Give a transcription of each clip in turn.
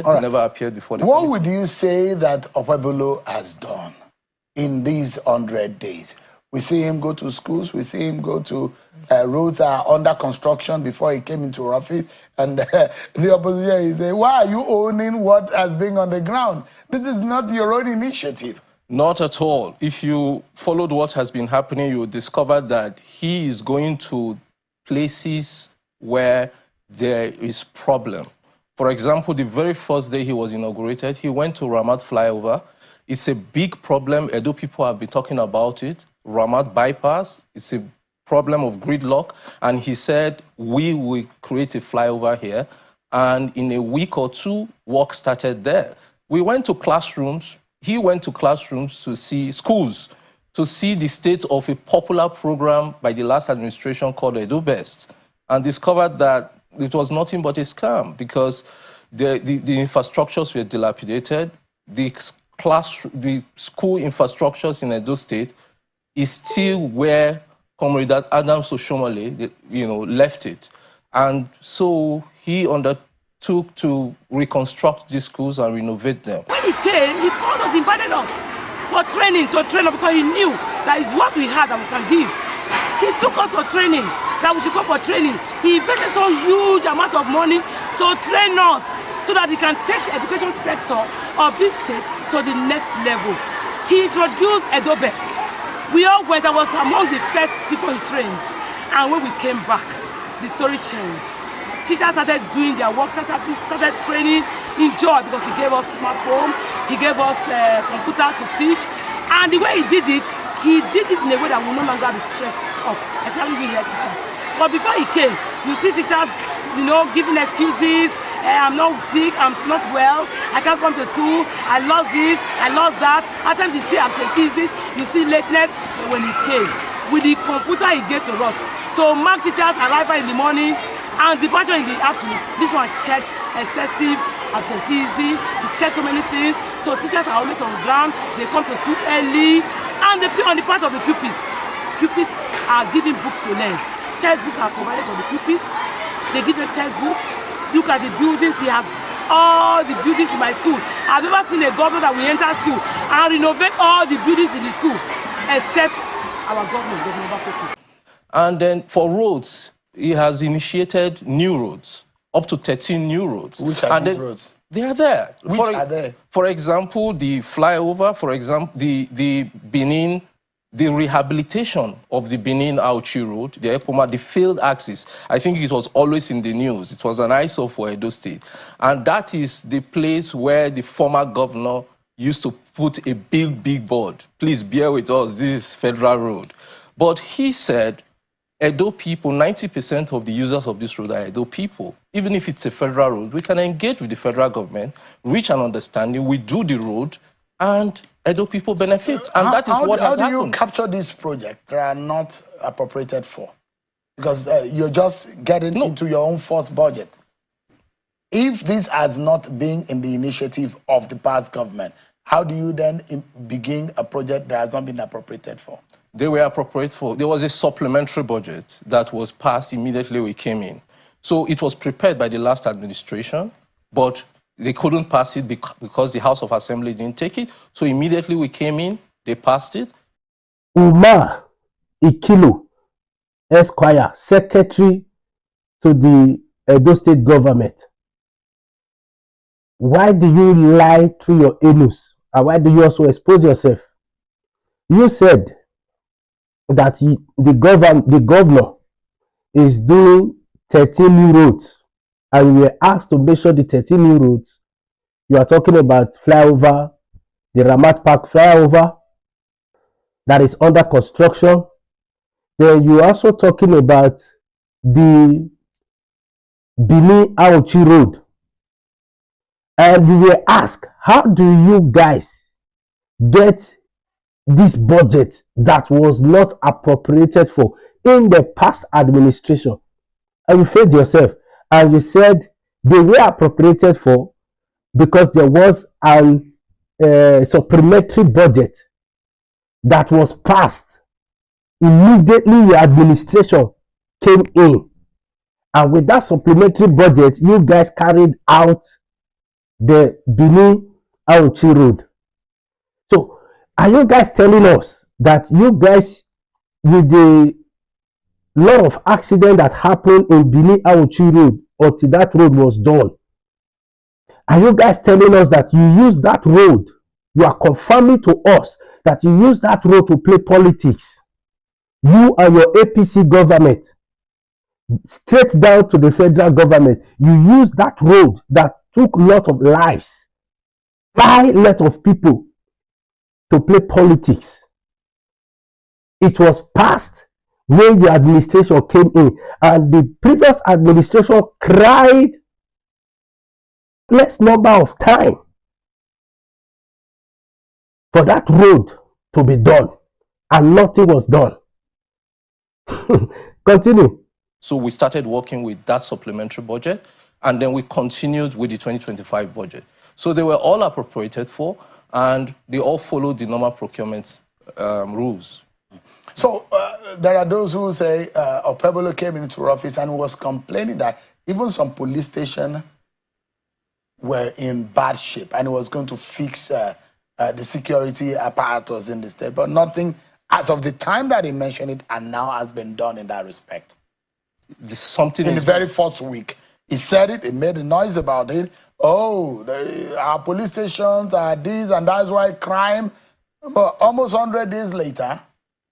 Right. Never appeared before the What police. would you say that Okpebholo has done in these 100 days? We see him go to schools. We see him go to roads that are under construction before he came into office. And the opposition is saying, why are you owning what has been on the ground? This is not your own initiative. Not at all. If you followed what has been happening, you would discover that he is going to places where there is problem. For example, the very first day he was inaugurated, he went to Ramat flyover. It's a big problem. Edo people have been talking about it. Ramat bypass, it's a problem of gridlock. And he said, we will create a flyover here. And in a week or two, work started there. We went to classrooms. He went to classrooms to see schools, to see the state of a popular program by the last administration called Edo Best, and discovered that it was nothing but a scam because the infrastructures were dilapidated. The school infrastructures in Edo State is still where Comrade Adams Oshomole, left it. And so he undertook to reconstruct these schools and renovate them. When he came, he called us, invited us for training, to train us, because he knew that is what we had that we can give. He took us for training, that we should go for training. He invested so huge amount of money to train us so that he can take the education sector of this state to the next level. He introduced Edo Best. We all went, I was among the first people he trained. And when we came back, the story changed. Teachers started doing their work, started training in joy because he gave us smartphone, he gave us computers to teach. And the way he did it in a way that we no longer be stressed up, especially we head teachers. But before he came, you see teachers, giving excuses. I'm not sick, I'm not well, I can't come to school, I lost this, I lost that. At times you see absenteeism, you see lateness. But when he came, with the computer he gave to us, to mark teachers' arrival in the morning and departure in the afternoon, this one checked excessive absenteeism, he checked so many things. So teachers are always on ground, they come to school early, and on the part of the pupils are given books to learn. Textbooks are provided for the pupils, they give them textbooks. Look at the buildings, he has all the buildings in my school. I've never seen a governor that will enter school and renovate all the buildings in the school, except our governor, Governor Obaseki. And then for roads, he has initiated new roads, up to 13 new roads. Which are these roads? They are there. Which are there? For example, the flyover, for example, the Benin, the rehabilitation of the Benin-Auchi Road, the Epoma, the failed axis. I think it was always in the news. It was an eyesore for Edo State. And that is the place where the former governor used to put a big board. Please bear with us, this is federal road. But he said, Edo people, 90% of the users of this road are Edo people. Even if it's a federal road, we can engage with the federal government, reach an understanding, we do the road, and Edo people benefit. And that is what has happened. How do you capture this project that are not appropriated for? Because you're just getting into your own forced budget. If this has not been in the initiative of the past government, how do you then begin a project that has not been appropriated for? They were appropriate for. There was a supplementary budget that was passed immediately we came in. So it was prepared by the last administration, but they couldn't pass it because the House of Assembly didn't take it. So immediately we came in, they passed it. Umar Ikilu, Esquire, Secretary to the Edo State government. Why do you lie through your anus? And why do you also expose yourself? You said that the governor is doing 13 new roads, and we were asked to make sure the 13 new roads, you are talking about flyover, the Ramat Park flyover that is under construction. Then you are also talking about the Benin Auchi Road. And we were asked, how do you guys get this budget that was not appropriated for in the past administration? And you failed yourself. And you said they were appropriated for because there was a supplementary budget that was passed immediately your administration came in. And with that supplementary budget, you guys carried out the Benin-Auchi road. So are you guys telling us that you guys, with the lot of accident that happened in Benin-Auchi road until that road was done, are you guys telling us that you use that road, you are confirming to us that you use that road to play politics? You and your APC government, straight down to the federal government, you use that road that took a lot of lives by a lot of people to play politics. It was passed when your administration came in, and the previous administration cried less number of time for that road to be done, and nothing was done. Continue. So we started working with that supplementary budget, and then we continued with the 2025 budget. So they were all appropriated for, and they all followed the normal procurement rules. So there are those who say Okpebholo came into office and was complaining that even some police stations were in bad shape, and he was going to fix the security apparatus in the state, but nothing as of the time that he mentioned it and now has been done in that respect. Something in the very first week, he said it, he made a noise about it. Oh, our police stations are this, and that's why crime. But almost 100 days later,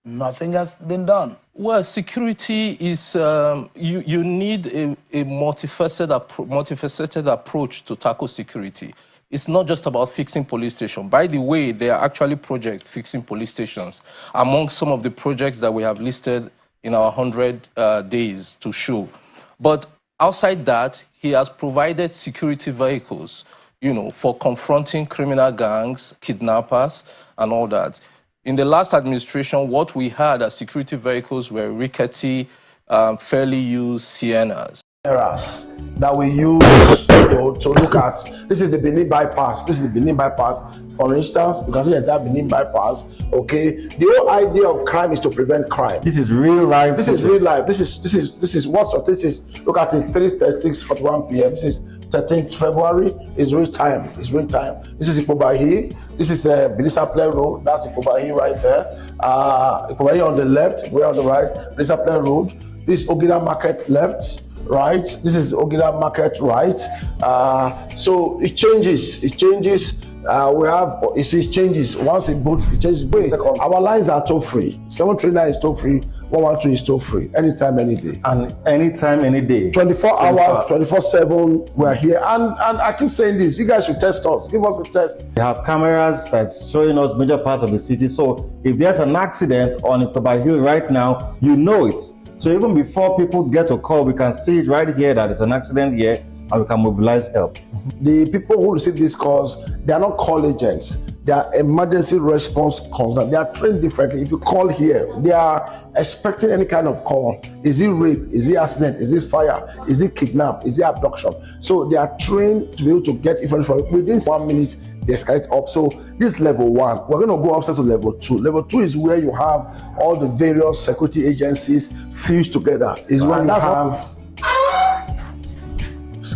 nothing has been done. Well, security is, you need a multifaceted approach to tackle security. It's not just about fixing police stations. By the way, there are actually projects fixing police stations among some of the projects that we have listed in our 100 days to show. But outside that, he has provided security vehicles, for confronting criminal gangs, kidnappers, and all that. In the last administration, what we had as security vehicles were rickety, fairly used Siennas. Errors that we use to look at. This is the Benin bypass. This is the Benin bypass. For instance, you can see that Benin bypass. Okay, the whole idea of crime is to prevent crime. This is real life. This is real life. This is what this is. Look at it. 3:36:41 p.m. This is 13th February. It's real time. It's real time. This is Ipobahi. This is Bilisa Play Road. That's Ipobahi right there. Ipobahi on the left. We're on the right. Bilisa Play Road. This is Ogida Market left. Right, this is Ogida Market, right? So it changes. We have, you see, it changes. Once it boots, it changes. Second, our lines are toll free. 739 is toll free. 112 is toll free. Anytime, any day. And anytime, any day. 24 hours, 24/7. We're here, and I keep saying this. You guys should test us. Give us a test. We have cameras that's showing us major parts of the city. So if there's an accident on Ikoba Hill right now, you know it. So even before people get a call, we can see it right here that there's an accident here, and we can mobilize help. The people who receive these calls, they are not call agents. They are emergency response calls. They are trained differently. If you call here, they are expecting any kind of call. Is it rape? Is it accident? Is it fire? Is it kidnap? Is it abduction? So they are trained to be able to get information within 1 minute. They escalate up. So this level 1, we're going to go upstairs to level 2. Level 2 is where you have all the various security agencies fused together. Is when you have.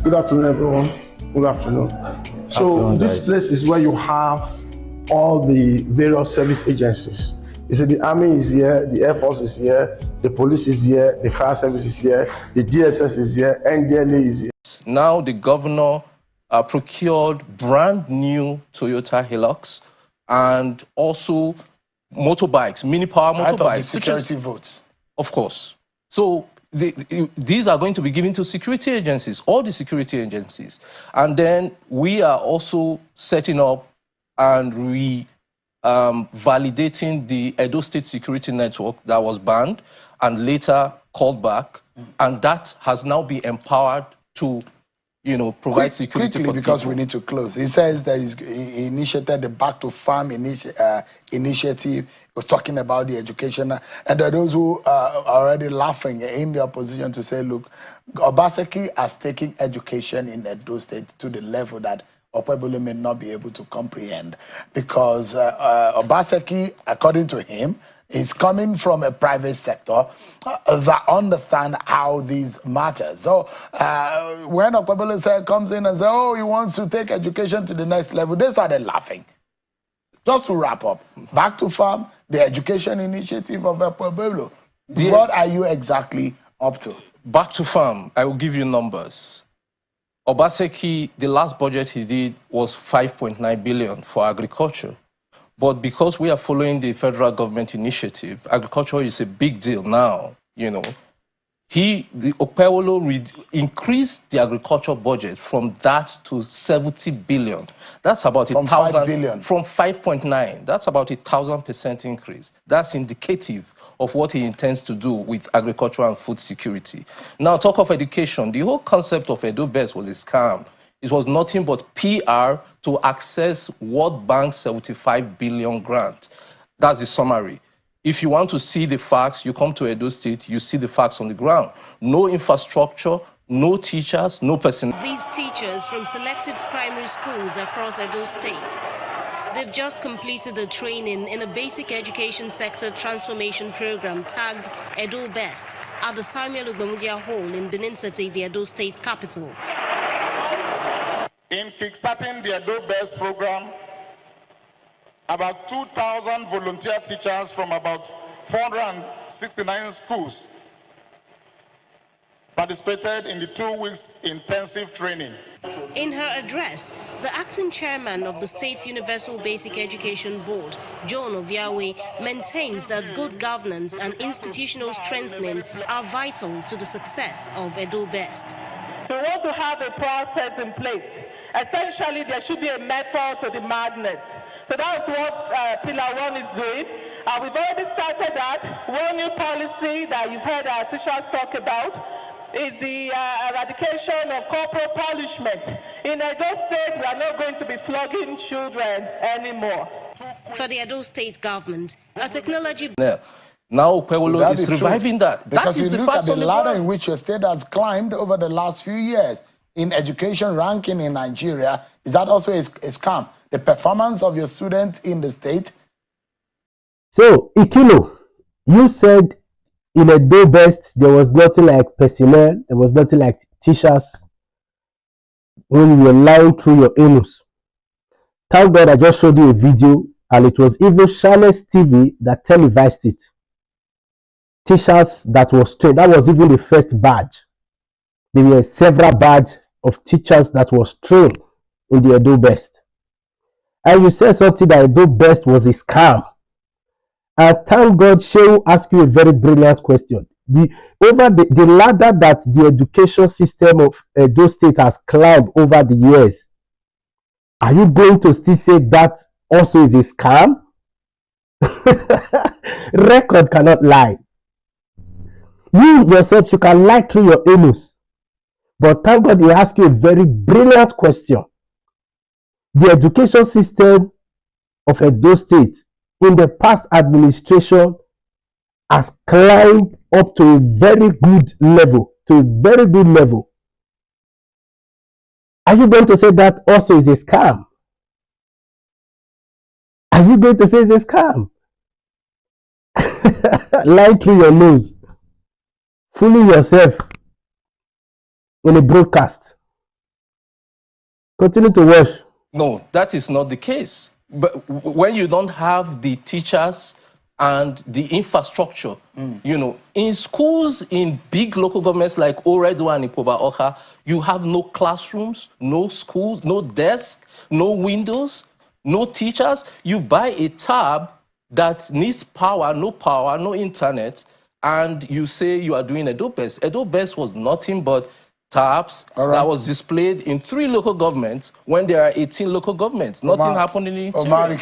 Good afternoon, everyone. Good afternoon. So this place is where you have all the various service agencies. You see, the army is here, the air force is here, the police is here, the fire service is here, the DSS is here, NDLA is here. Now the governor procured brand new Toyota Hilux and also motorbikes, mini power motorbikes. Security votes. Of course. So these are going to be given to security agencies, all the security agencies. And then we are also setting up and validating the Edo State Security Network that was banned and later called back. And that has now been empowered to provide security quickly, for because people. we need to close. He says that he initiated the Back to Farm initiative. He was talking about the education. And there are those who are already laughing in the opposition to say, look, Obaseki has taken education in Edo State to the level that Okpebholo may not be able to comprehend. Because Obaseki, according to him, is coming from a private sector that understand how these matters. So when Okwebolo comes in and says, oh, he wants to take education to the next level, they started laughing. Just to wrap up, back to farm, the education initiative of Okwebolo. What are you exactly up to? Back to farm, I will give you numbers. Obaseki, the last budget he did was 5.9 billion for agriculture. But because we are following the federal government initiative, agriculture is a big deal now, you know. Okwebolo increased the agriculture budget from that to 70 billion. That's about from 5 billion. From 5.9. That's about 1,000% increase. That's indicative of what he intends to do with agriculture and food security. Now, talk of education. The whole concept of EduBest was a scam. It was nothing but PR to access World Bank's 75 billion grant. That's the summary. If you want to see the facts, you come to Edo State, you see the facts on the ground. No infrastructure, no teachers, no personnel. These teachers from selected primary schools across Edo State, they've just completed a training in a basic education sector transformation program tagged Edo Best at the Samuel Ugbemudia Hall in Benin City, the Edo State capital. In kickstarting the Edo Best program, about 2,000 volunteer teachers from about 469 schools participated in the 2 weeks intensive training. In her address, the acting chairman of the State's Universal Basic Education Board, John Oviawe, maintains that good governance and institutional strengthening are vital to the success of Edo Best. We want to have a process in place. Essentially, there should be a method to the madness. So that's what Pillar 1 is doing. We've already started that. One new policy that you've heard our teachers talk about is the eradication of corporal punishment. In Edo State, we are not going to be flogging children anymore. For the Edo State government, a technology... Yeah. Now Okwebolo is reviving that. Because that is you the look facts at the ladder ground. in which your state has climbed over the last few years in education ranking in Nigeria. Is that also a scam? The performance of your students in the state? So, Ikilo, you said in Edo Best there was nothing like personnel, there was nothing like teachers when you were lying through your anus. Thank God I just showed you a video and it was even Channels TV that televised it. Teachers that was trained, that was even the first badge. There were several badges of teachers that was trained in the Edo Best. And you said something that Edo Best was a scam. And thank God Shehu asked you a very brilliant question. The ladder that the education system of Edo State has climbed over the years, are you going to still say that also is a scam? Record cannot lie. You yourself, you can lie through your anus. But thank God he asked you a very brilliant question. The education system of Edo State in the past administration has climbed up to a very good level. Are you going to say that also is a scam? Are you going to say it's a scam? Lie through your nose. Fooling yourself in a broadcast. Continue to watch. No, that is not the case. But when you don't have the teachers and the infrastructure, you know, in schools in big local governments like Oredo and Ipoba Oka, you have no classrooms, no schools, no desk, no windows, no teachers. You buy a tab that needs power, no internet, and you say you are doing Edo Best. Edo Best was nothing but tabs that was displayed in 3 local governments when there are 18 local governments. Nothing happened in the interior.